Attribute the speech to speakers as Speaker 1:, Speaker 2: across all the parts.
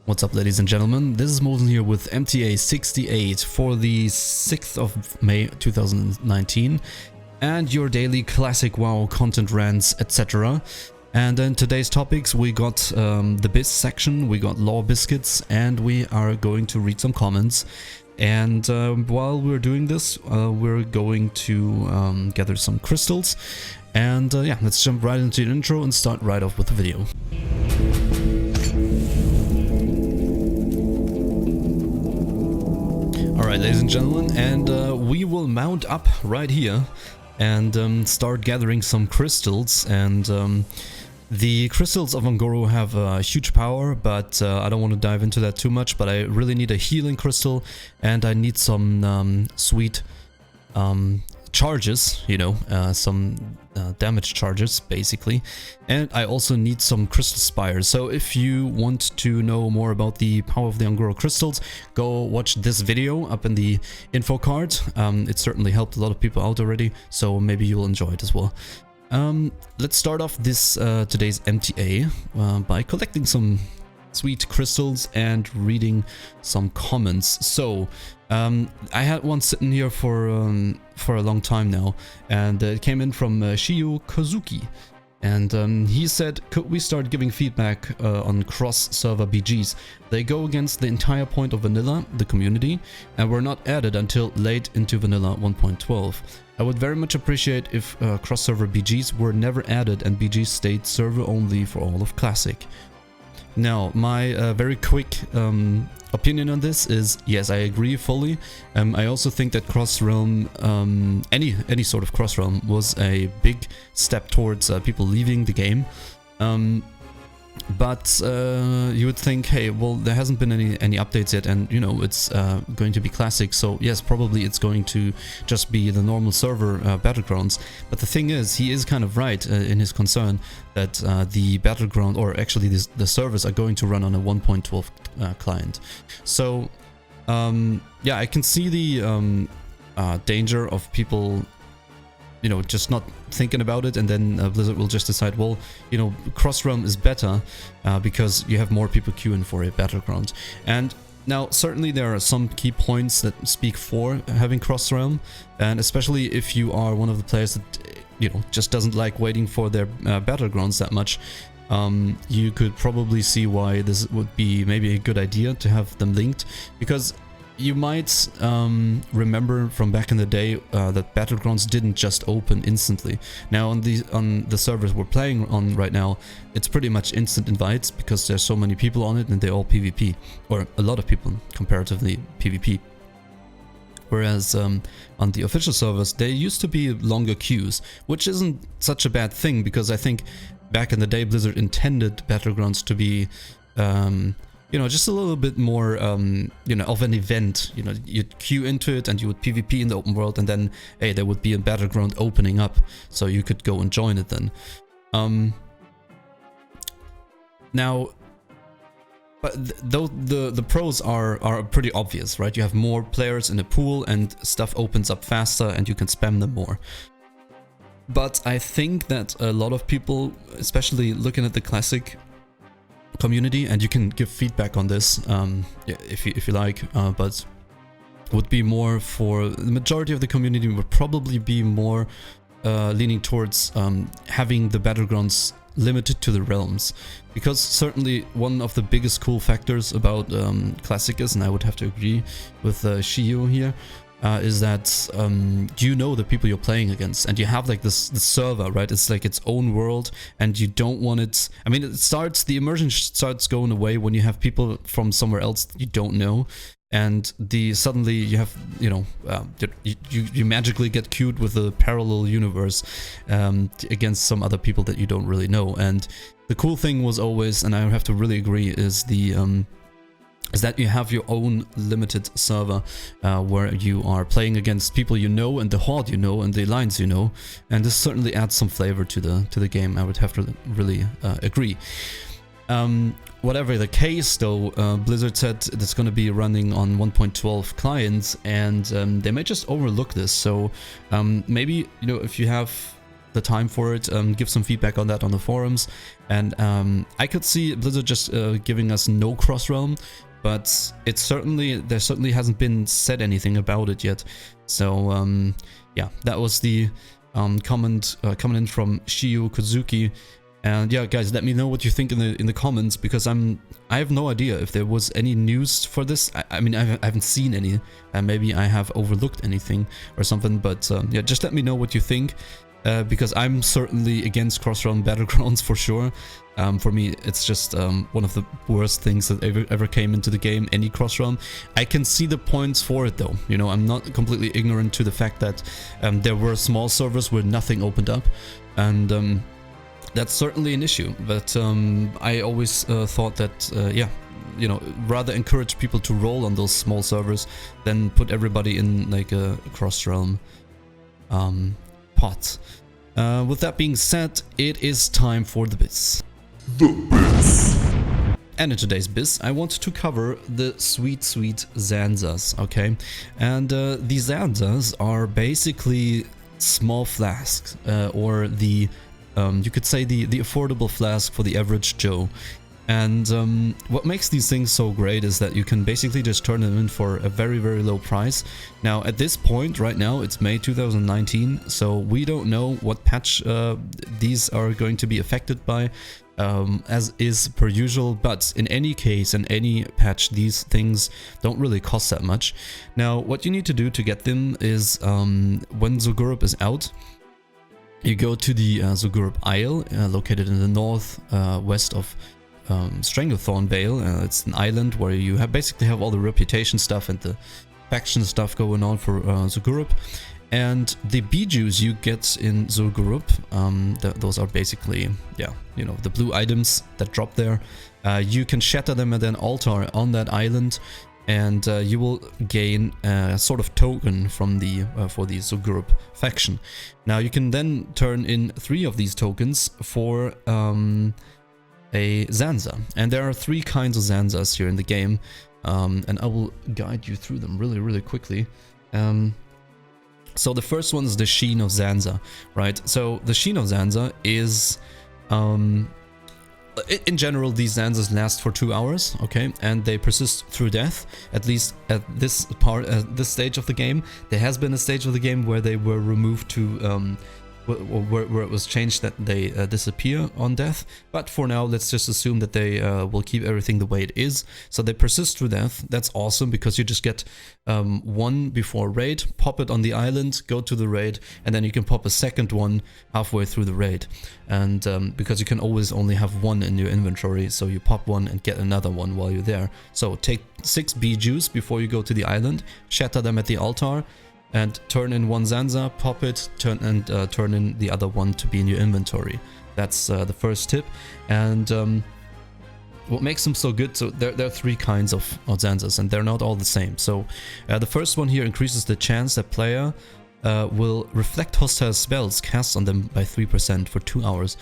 Speaker 1: What's up, ladies and gentlemen? This is Mosen here with MTA 68 for the 6th of May 2019 and your daily classic WoW content rants, etc. And in today's topics we got the BIS section, we got law biscuits, and we are going to read some comments. And while we're doing this, we're going to gather some crystals. And yeah, let's jump right into the intro and start right off with the video. Alright, ladies and gentlemen, and we will mount up right here and start gathering some crystals. And the crystals of Un'Goro have huge power, but I don't want to dive into that too much. But I really need a healing crystal, and I need some sweet charges, you know, some damage charges basically, and I also need some crystal spires. So if you want to know more about the power of the Un'Goro crystals, go watch this video up in the info card. It certainly helped a lot of people out already, so maybe you'll enjoy it as well. Let's start off this today's MTA by collecting some sweet crystals and reading some comments. So I had one sitting here for a long time now, and it came in from Shiyu Kozuki, and he said, could we start giving feedback on cross-server BGs? They go against the entire point of vanilla, the community, and were not added until late into vanilla 1.12. I would very much appreciate if cross-server BGs were never added and BGs stayed server only for all of Classic. Now, my very quick opinion on this is, yes, I agree fully. I also think that cross-realm, any sort of cross-realm was a big step towards people leaving the game. But you would think, hey, well, there hasn't been any updates yet, and you know, it's going to be classic, so yes, probably it's going to just be the normal server battlegrounds. But the thing is, he is kind of right in his concern that the battleground, or actually the servers, are going to run on a 1.12 client. So yeah, I can see the danger of people, you know, just not thinking about it, and then Blizzard will just decide, well, you know, cross-realm is better because you have more people queuing for a battleground. And now, certainly there are some key points that speak for having cross-realm, and especially if you are one of the players that, you know, just doesn't like waiting for their battlegrounds that much, you could probably see why this would be maybe a good idea to have them linked, because you might remember from back in the day that battlegrounds didn't just open instantly. Now on the servers we're playing on right now, it's pretty much instant invites because there's so many people on it and they're all PvP, or a lot of people comparatively PvP. Whereas on the official servers, there used to be longer queues, which isn't such a bad thing, because I think back in the day Blizzard intended battlegrounds to be you know, just a little bit more, you know, of an event. You know, you'd queue into it and you would PvP in the open world, and then, hey, there would be a battleground opening up, so you could go and join it then. Now, but though the pros are pretty obvious, right? You have more players in the pool and stuff opens up faster and you can spam them more. But I think that a lot of people, especially looking at the classic community, and you can give feedback on this if you like, but would be more for the majority of the community would probably be more leaning towards having the battlegrounds limited to the realms, because certainly one of the biggest cool factors about Classic is, and I would have to agree with Shiyu here, is that you know the people you're playing against, and you have like this server, right? It's like its own world, and you don't want it. I mean, the immersion starts going away when you have people from somewhere else that you don't know, and suddenly you have, you know, you magically get queued with a parallel universe against some other people that you don't really know. And the cool thing was always, and I have to really agree, is that you have your own limited server where you are playing against people you know, and the horde you know, and the alliance you know, and this certainly adds some flavor to the game. I would have to really agree. Whatever the case, though, Blizzard said it's going to be running on 1.12 clients, and they may just overlook this. So maybe, you know, if you have the time for it, give some feedback on that on the forums. And I could see Blizzard just giving us no cross-realm, but there certainly hasn't been said anything about it yet. So yeah, that was the comment coming in from Shio Kozuki. And yeah, guys, let me know what you think in the comments, because I have no idea if there was any news for this. I mean, I haven't seen any, and maybe I have overlooked anything or something. But yeah, just let me know what you think, because I'm certainly against cross-realm battlegrounds for sure. For me, it's just one of the worst things that ever came into the game. Any cross-realm, I can see the points for it though. You know, I'm not completely ignorant to the fact that there were small servers where nothing opened up, and that's certainly an issue, but I always thought that, yeah, you know, rather encourage people to roll on those small servers than put everybody in like a cross-realm pot. With that being said, it is time for the BIS. The BIS! And in today's BIS, I want to cover the sweet Zanzas, okay? And the Zanzas are basically small flasks, or the you could say the affordable flask for the average Joe. And what makes these things so great is that you can basically just turn them in for a very low price. Now at this point, right now, it's May 2019, so we don't know what patch these are going to be affected by, as is per usual. But in any case, in any patch, these things don't really cost that much. Now what you need to do to get them is, when Zul'Gurub is out, you go to the Zul'Gurub Isle, located in the northwest of Stranglethorn Vale. It's an island where you basically have all the reputation stuff and the faction stuff going on for Zul'Gurub. And the bijous you get in Zul'Gurub, those are basically, yeah, you know, the blue items that drop there. You can shatter them at an altar on that island, and you will gain a sort of token from the for the Zul'Gurub faction. Now you can then turn in 3 of these tokens for a Zanza, and there are 3 kinds of Zanzas here in the game, and I will guide you through them really quickly. So the first one is the Sheen of Zanza, right? So the Sheen of Zanza is in general, these Zanzas last for 2 hours, okay, and they persist through death, at least at this stage of the game. There has been a stage of the game where they were removed to, where it was changed that they disappear on death, but for now, let's just assume that they will keep everything the way it is. So they persist through death. That's awesome, because you just get 1 before raid, pop it on the island, go to the raid, and then you can pop a second one halfway through the raid. And because you can always only have 1 in your inventory, so you pop 1 and get another one while you're there. So take 6 bijous before you go to the island, shatter them at the altar, and turn in 1 Zanza, pop it, turn in the other one to be in your inventory. That's the first tip. And what makes them so good, so there are 3 kinds of Zanzas, and they're not all the same. So the first one here increases the chance that player will reflect hostile spells cast on them by 3% for 2 hours.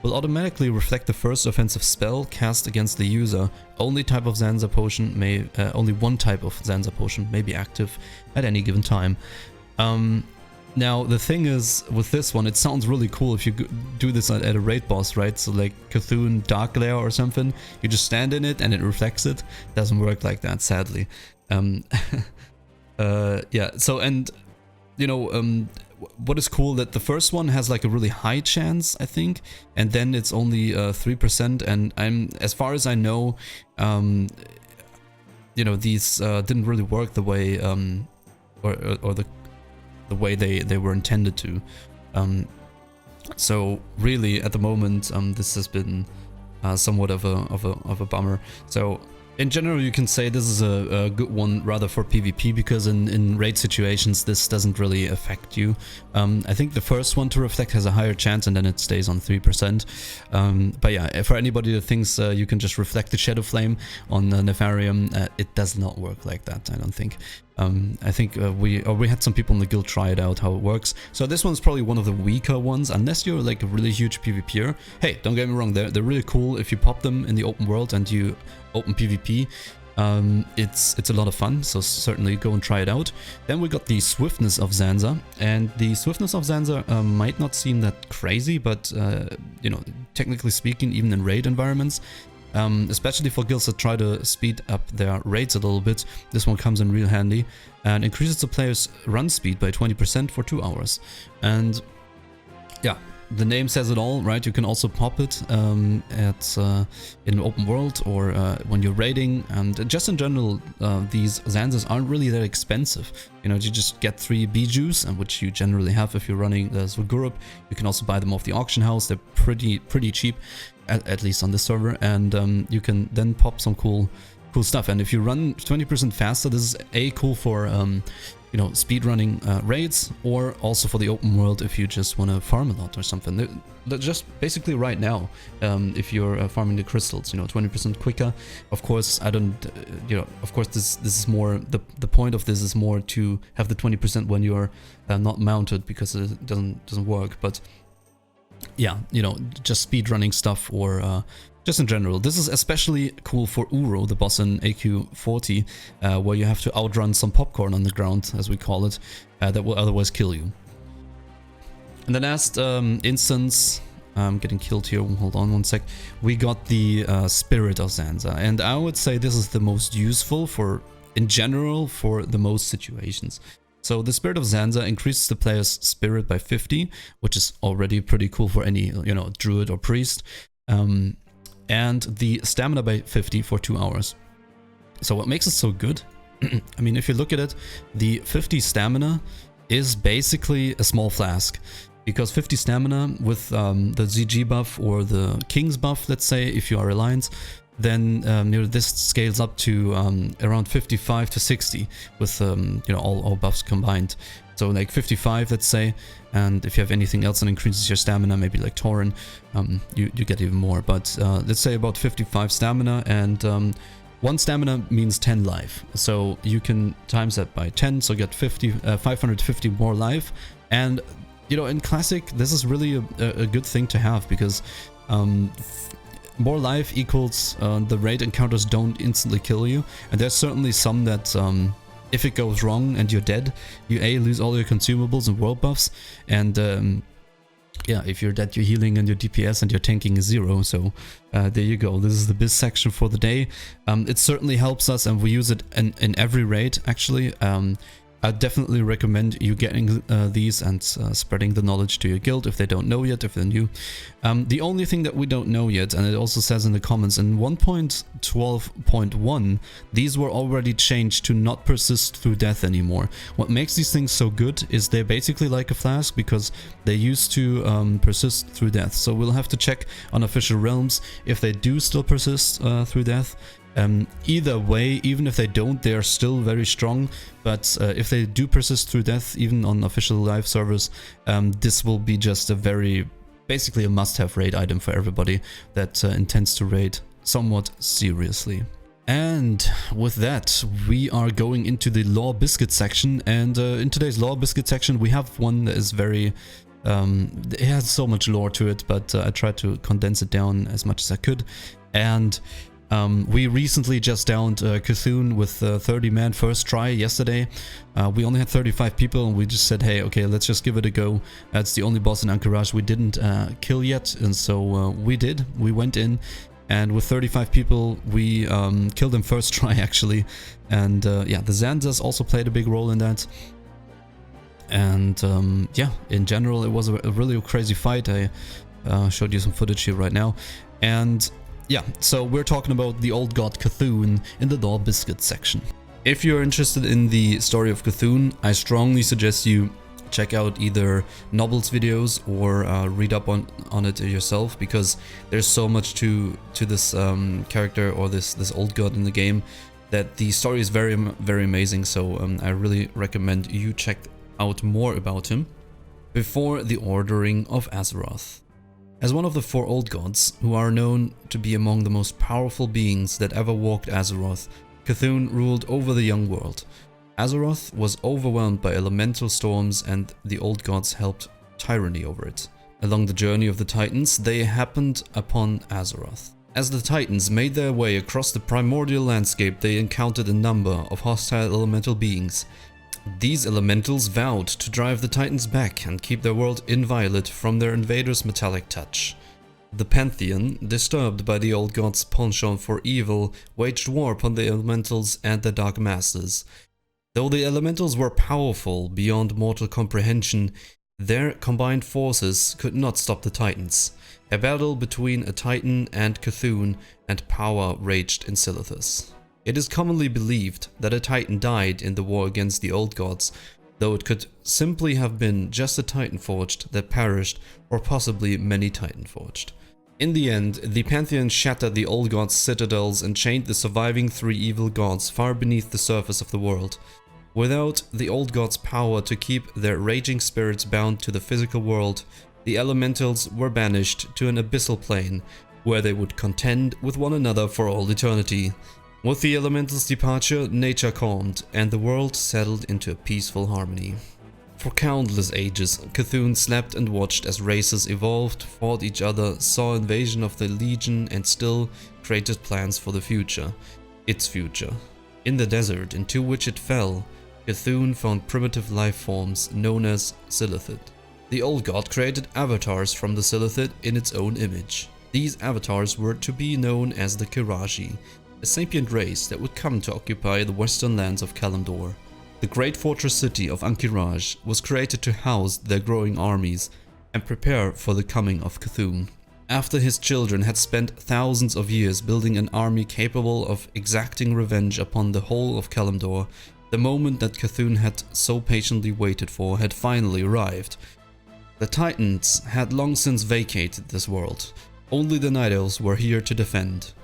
Speaker 1: Will automatically reflect the first offensive spell cast against the user. Only type of Zanza potion may, only 1 type of Zanza potion may be active at any given time. Now the thing is, with this one, it sounds really cool if you do this at a raid boss, right? So like Cthun Dark Lair or something, you just stand in it and it reflects it. Doesn't work like that, sadly. Yeah. So, and you know, what is cool that the first one has like a really high chance, I think, and then it's only 3%. And as far as I know, you know, these didn't really work the way, or the way they were intended to. So really, at the moment, this has been somewhat of a bummer. So in general, you can say this is a good one rather for PvP, because in raid situations this doesn't really affect you. I think the first one to reflect has a higher chance, and then it stays on 3%. But yeah, for anybody that thinks you can just reflect the Shadow Flame on Nefarium, it does not work like that, I don't think. I think we had some people in the guild try it out, how it works. So this one's probably one of the weaker ones, unless you're like a really huge PvPer. Hey, don't get me wrong, they're really cool if you pop them in the open world and you open PvP. It's a lot of fun, so certainly go and try it out. Then we got the Swiftness of Zanza, and the Swiftness of Zanza might not seem that crazy, but you know, technically speaking, even in raid environments, especially for guilds that try to speed up their raids a little bit, this one comes in real handy and increases the player's run speed by 20% for 2 hours. And yeah, the name says it all, right? You can also pop it in open world or when you're raiding, and just in general, these Zanzas aren't really that expensive. You know, you just get 3 Bijous, and which you generally have if you're running the Zul'Gurub. You can also buy them off the auction house. They're pretty cheap, at least on the server, and you can then pop some cool stuff. And if you run 20% faster, this is cool for you know, speedrunning raids, or also for the open world if you just want to farm a lot or something. They're just basically right now, if you're farming the crystals, you know, 20% quicker. Of course, I don't, you know, of course this is more, the point of this is more to have the 20% when you're not mounted, because it doesn't work. But yeah, you know, just speedrunning stuff, or just in general. This is especially cool for Uro, the boss in AQ40, where you have to outrun some popcorn on the ground, as we call it, that will otherwise kill you. In the last instance, I'm getting killed here, hold on one sec, we got the Spirit of Zanza, and I would say this is the most useful for, in general, for the most situations. So the Spirit of Zanza increases the player's spirit by 50, which is already pretty cool for any, you know, druid or priest. And the stamina by 50 for 2 hours. So what makes it so good? I mean, if you look at it, the 50 stamina is basically a small flask, because 50 stamina with the ZG buff or the King's buff, let's say, if you are Alliance, then you know, this scales up to around 55 to 60 with you know, all buffs combined. So like 55, let's say, and if you have anything else that increases your stamina, maybe like Tauren, you get even more. But let's say about 55 stamina, and 1 stamina means 10 life. So you can times that by 10, so get 550 more life. And you know, in Classic, this is really a good thing to have, because more life equals the raid encounters don't instantly kill you, and there's certainly some that if it goes wrong and you're dead, you lose all your consumables and world buffs, and yeah, if you're dead, you're healing, and your DPS and your tanking is 0. So there you go. This is the BIS section for the day. It certainly helps us, and we use it in every raid, actually. I definitely recommend you getting these and spreading the knowledge to your guild if they don't know yet, if they're new. The only thing that we don't know yet, and it also says in the comments, in 1.12.1, these were already changed to not persist through death anymore. What makes these things so good is they're basically like a flask, because they used to persist through death. So we'll have to check on official realms if they do still persist through death. Either way, even if they don't, they are still very strong, but if they do persist through death, even on official live servers, this will be just basically a must-have raid item for everybody that intends to raid somewhat seriously. And with that, we are going into the Lore Biscuit section, and in today's Lore Biscuit section, we have one that is very... it has so much lore to it, but I tried to condense it down as much as I could, and... we recently just downed Cthun with 30 man first try yesterday. We only had 35 people, and we just said, hey, okay, let's just give it a go. That's the only boss in Anchorage we didn't kill yet, and so we did. We went in, and with 35 people, we killed him first try, actually. And yeah, the Zanzas also played a big role in that. And yeah, in general, it was a really crazy fight. I showed you some footage here right now. And yeah, so we're talking about the old god Cthun in the Lore Biscuit section. If you're interested in the story of Cthun, I strongly suggest you check out either Noble's videos or read up on it yourself, because there's so much to this character, or this old god in the game, that the story is very, very amazing. So I really recommend you check out more about him. Before the Ordering of Azeroth. As one of the 4 old gods, who are known to be among the most powerful beings that ever walked Azeroth, Cthun ruled over the young world. Azeroth was overwhelmed by elemental storms, and the old gods held tyranny over it. Along the journey of the Titans, they happened upon Azeroth. As the Titans made their way across the primordial landscape, they encountered a number of hostile elemental beings. These elementals vowed to drive the Titans back and keep their world inviolate from their invaders' metallic touch. The Pantheon, disturbed by the old god's penchant for evil, waged war upon the elementals and their dark masters. Though the elementals were powerful beyond mortal comprehension, their combined forces could not stop the Titans. A battle between a Titan and Cthun and power raged in Silithus. It is commonly believed that a Titan died in the war against the old gods, though it could simply have been just a Titan forged that perished, or possibly many Titan forged. In the end, the Pantheon shattered the old gods' citadels and chained the surviving 3 evil gods far beneath the surface of the world. Without the old gods' power to keep their raging spirits bound to the physical world, the elementals were banished to an abyssal plane, where they would contend with one another for all eternity. With the elementals' departure, nature calmed, and the world settled into a peaceful harmony. For countless ages, Cthun slept and watched as races evolved, fought each other, saw invasion of the Legion, and still created plans for the future. Its future. In the desert into which it fell, Cthun found primitive life forms known as Silithid. The old god created avatars from the Silithid in its own image. These avatars were to be known as the Kiraji, a sapient race that would come to occupy the western lands of Kalimdor. The great fortress city of Ank'Qiraj was created to house their growing armies and prepare for the coming of Cthun. After his children had spent thousands of years building an army capable of exacting revenge upon the whole of Kalimdor, the moment that Cthun had so patiently waited for had finally arrived. The Titans had long since vacated this world. Only the Night Elves were here to defend.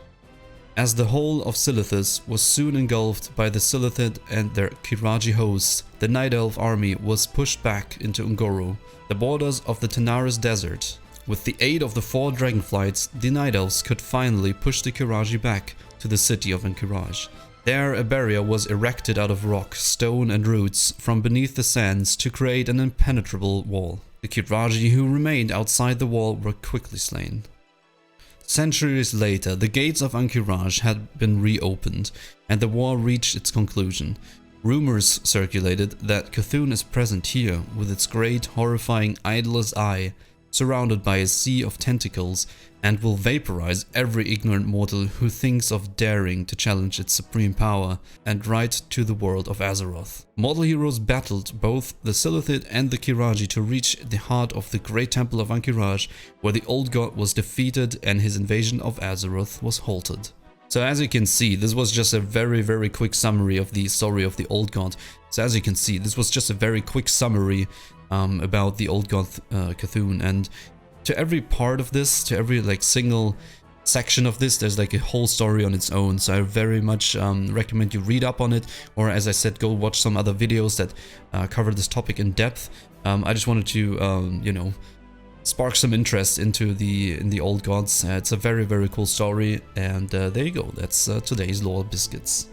Speaker 1: As the whole of Silithus was soon engulfed by the Silithid and their Kiraji hosts, the Night Elf army was pushed back into Un'Goro, the borders of the Tanaris Desert. With the aid of the 4 dragonflights, the Night Elves could finally push the Kiraji back to the city of Ank'Qiraj. There, a barrier was erected out of rock, stone and roots from beneath the sands to create an impenetrable wall. The Kiraji who remained outside the wall were quickly slain. Centuries later, the gates of Ank'Qiraj had been reopened, and the war reached its conclusion. Rumors circulated that Cthun is present here with its great, horrifying, eyeless eye, surrounded by a sea of tentacles, and will vaporize every ignorant mortal who thinks of daring to challenge its supreme power and right to the world of Azeroth. Mortal heroes battled both the Silithid and the Kiraji to reach the heart of the great temple of Ank'Qiraj, where the old god was defeated and his invasion of Azeroth was halted. So as you can see, this was just a very quick summary of the story of the old god. So as you can see, this was just a very quick summary about the old god Cthun, and to every part of this, to every single section of this, there's like a whole story on its own. So I very much recommend you read up on it, or as I said, go watch some other videos that cover this topic in depth. I just wanted to you know, spark some interest into the old gods. It's a very cool story, and there you go. That's today's lore biscuits.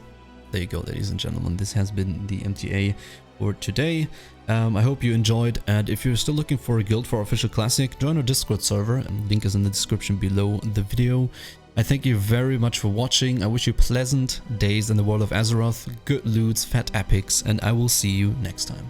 Speaker 1: There you go, ladies and gentlemen. This has been the MTA for today. I hope you enjoyed, and if you're still looking for a guild for Official Classic, join our Discord server. Link is in the description below the video. I thank you very much for watching. I wish you pleasant days in the world of Azeroth, good loots, fat epics, and I will see you next time.